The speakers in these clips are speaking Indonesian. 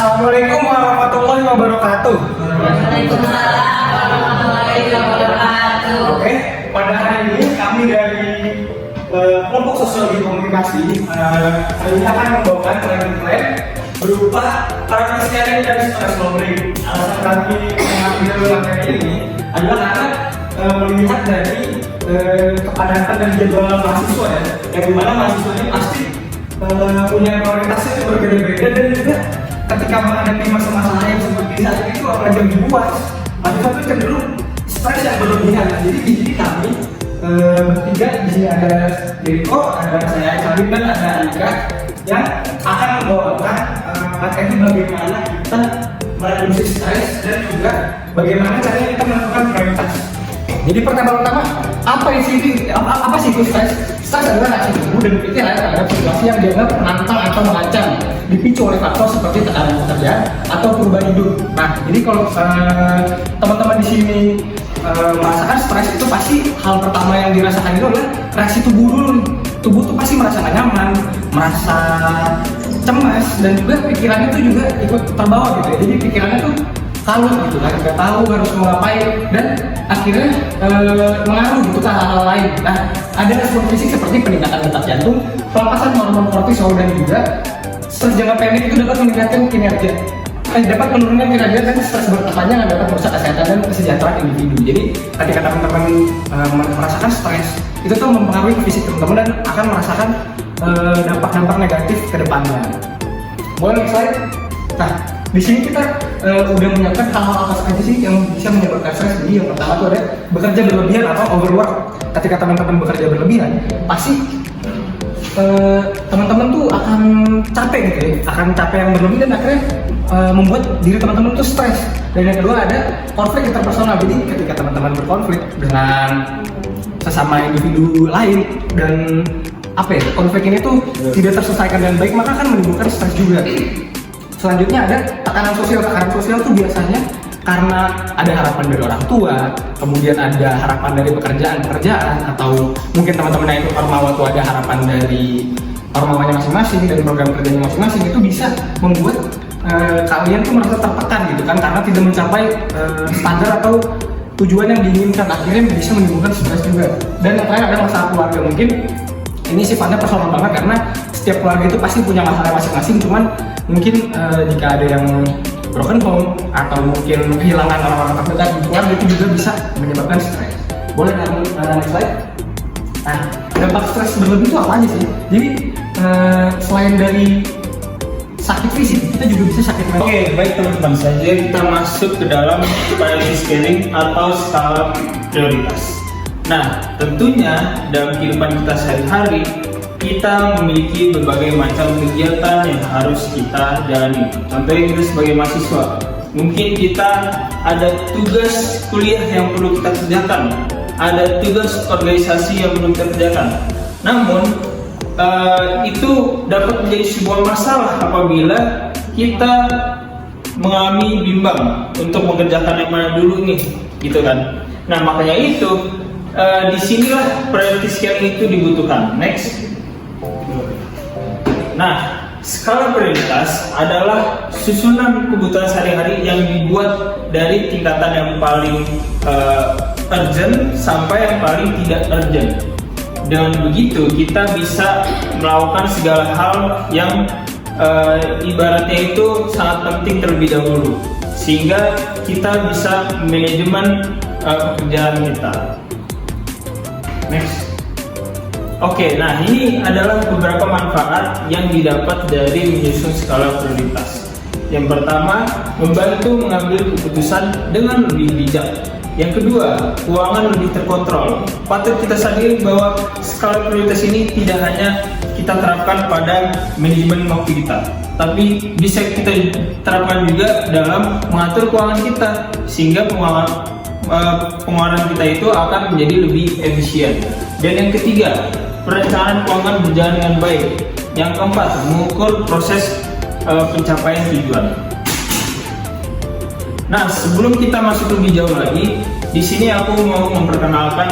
Assalamualaikum warahmatullahi wabarakatuh. Waalaikumsalam warahmatullahi wabarakatuh. Oke, pada hari ini kami dari kelompok sosiologi komunikasi akan membawakan plan berupa karakteristik dari stress laundering. Alasan kami mengambil materi ini adalah karena melihat dari kepadatan dan jadwal mahasiswa ya, yang dimana mahasiswa ini pasti punya prioritasnya itu berbeda-beda, dan juga ketika menghadapi masalah yang seperti saat itu apalagi dibuat mahasiswa itu cenderung stres yang berlebihan. Jadi di sini kami bertiga, di sini ada Deko, ada saya Salim, dan ada Alika yang akan membawakan materi bagaimana kita mereduksi stres dan juga bagaimana caranya kita melakukan prioritas. Jadi pertama-tama apa sih itu stres? Stres adalah reaksi tubuh dan pikiran terhadap situasi yang dianggap menantang atau mengancam, dipicu oleh faktor seperti tekanan pekerjaan atau perubahan hidup. Nah, jadi kalau teman-teman di sini merasakan stres, itu pasti hal pertama yang dirasakan itu adalah reaksi tubuh dulu. Tubuh tuh pasti merasa gak nyaman, merasa cemas, dan juga pikirannya tuh juga ikut terbawa gitu ya. Jadi pikirannya tuh kalut gitu kan, nggak tahu harus mau ngapain, dan akhirnya mengaruh gitu ke hal-hal lain. Nah, ada respon fisik seperti peningkatan detak jantung, pelepasan hormon kortisol, dan juga stres jangka pendek itu dapat meningkatkan kinerja, dapat menurunkan kinerja, dan stres berkepanjangan dapat merusak kesehatan dan kesejahteraan individu. Jadi ketika teman-teman merasakan stres, itu tuh mempengaruhi fisik teman-teman dan akan merasakan dampak-dampak negatif ke depannya. Boleh next slide. Nah, di sini kita udah menyiapkan hal-hal apa saja sih yang bisa menyebabkan stres. Jadi yang pertama tuh ada bekerja berlebihan atau overwork. Ketika teman-teman bekerja berlebihan, pasti teman-teman tuh akan capek gitu ya, akan capek yang berlebihan, dan akhirnya membuat diri teman-teman tuh stres. Dan yang kedua ada konflik interpersonal. Jadi ketika teman-teman berkonflik dengan sesama individu lain, dan konflik ini tuh tidak terselesaikan dengan baik, maka akan menimbulkan stres juga. Selanjutnya ada tekanan sosial. Tekanan sosial itu biasanya karena ada harapan dari orang tua, kemudian ada harapan dari pekerjaan, atau mungkin teman-teman yang ormawa itu ada harapan dari ormawanya masing-masing, dari program kerjanya masing-masing. Itu bisa membuat kalian tuh merasa tertekan gitu kan, karena tidak mencapai standar atau tujuan yang diinginkan, akhirnya bisa menimbulkan stres juga. Dan yang terakhir ada masalah keluarga. Mungkin ini sifatnya personal banget, karena setiap keluarga itu pasti punya masalah masing-masing, cuman mungkin jika ada yang broken home atau mungkin kehilangan orang-orang terdekat di keluarga, itu juga bisa menyebabkan stres. Boleh next slide. Nah, dampak stres berlebih itu apa aja sih? Jadi selain dari sakit fisik, kita juga bisa sakit mental. Oke, baik teman-teman, saja kita masuk ke dalam priority scaling atau skala prioritas. Nah, tentunya dalam kehidupan kita sehari-hari, kita memiliki berbagai macam kegiatan yang harus kita jalani. Contohnya kita sebagai mahasiswa, mungkin kita ada tugas kuliah yang perlu kita kerjakan, ada tugas organisasi yang perlu kita kerjakan. Namun, itu dapat menjadi sebuah masalah apabila kita mengalami bimbang untuk mengerjakan yang mana dulu nih, gitu kan. Nah, makanya itu disinilah priority scaling itu dibutuhkan. Next. Nah, skala prioritas adalah susunan kebutuhan sehari-hari yang dibuat dari tingkatan yang paling urgent sampai yang paling tidak urgent. Dengan begitu kita bisa melakukan segala hal yang ibaratnya itu sangat penting terlebih dahulu, sehingga kita bisa manajemen pekerjaan kita. Next. Oke, nah ini adalah beberapa manfaat yang didapat dari menyusun skala prioritas. Yang pertama, membantu mengambil keputusan dengan lebih bijak. Yang kedua, keuangan lebih terkontrol. Patut kita sadari bahwa skala prioritas ini tidak hanya kita terapkan pada manajemen waktu kita, tapi bisa kita terapkan juga dalam mengatur keuangan kita, sehingga pengeluaran kita itu akan menjadi lebih efisien. Dan yang ketiga, perencanaan keuangan berjalan dengan baik. Yang keempat, mengukur proses pencapaian tujuan. Nah, sebelum kita masuk lebih jauh lagi, di sini aku mau memperkenalkan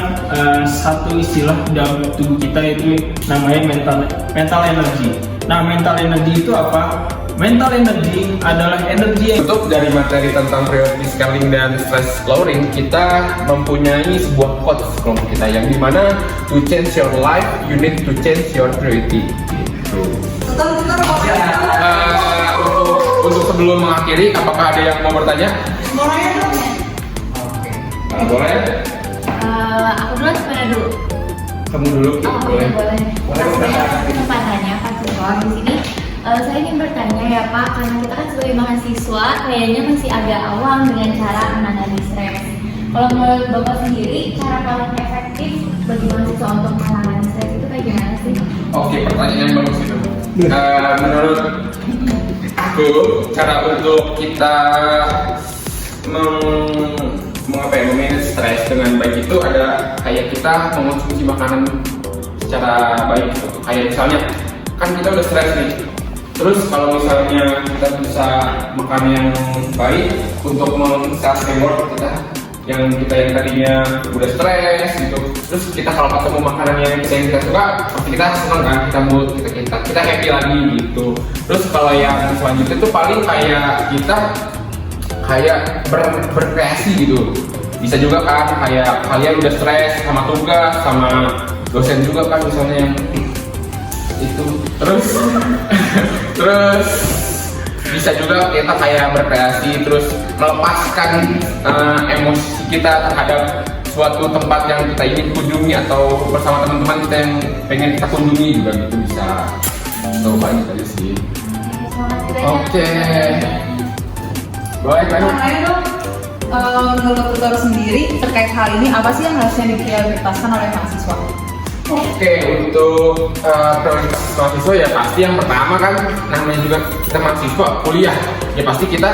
satu istilah dalam tubuh kita, yaitu namanya mental energy. Nah, mental energy itu apa? Mental energy adalah energi yang Untuk dari materi tentang priority scaling dan stress lowering, kita mempunyai sebuah quotes kelompok kita yang dimana to change your life, you need to change your priority. Gitu. Untuk sebelum mengakhiri, apakah ada yang mau bertanya? Boleh? Aku dulu atau Pada dulu? Kamu dulu, boleh. Boleh. Kesempatannya Pak Siswa di sini. Saya ingin bertanya ya Pak, karena kita kan sebagai mahasiswa kayaknya masih agak awam dengan cara menangani stres. Kalau menurut Bapak sendiri, cara paling efektif bagi mahasiswa untuk menangani stres itu kayak gimana sih? Oke, pertanyaan yang bagus itu. Menurut aku, cara untuk kita memanage stres dengan baik itu ada kayak kita mengonsumsi makanan secara baik. Kayak misalnya, kan kita udah stres nih. Terus kalau misalnya kita bisa makan yang baik untuk self reward kita yang tadinya udah stres gitu, terus kita kalau ketemu makanan yang kita suka, pasti kita senang kan, kita mood, kita happy lagi gitu. Terus kalau yang selanjutnya itu paling kayak kita berkreasi gitu. Bisa juga kan kayak kalian udah stres sama tugas, sama dosen juga kan misalnya yang itu, terus bisa juga kita kayak berkreasi, terus melepaskan emosi kita terhadap suatu tempat yang kita ingin kunjungi atau bersama teman-teman kita yang pengen kita kunjungi juga gitu bisa. So banyak aja sih. Oke. Boleh kan? Menurut tutor sendiri terkait hal ini apa sih yang harusnya diprioritaskan oleh mahasiswa? Oke, untuk prioritas mahasiswa ya pasti yang pertama kan namanya juga kita mahasiswa kuliah, ya pasti kita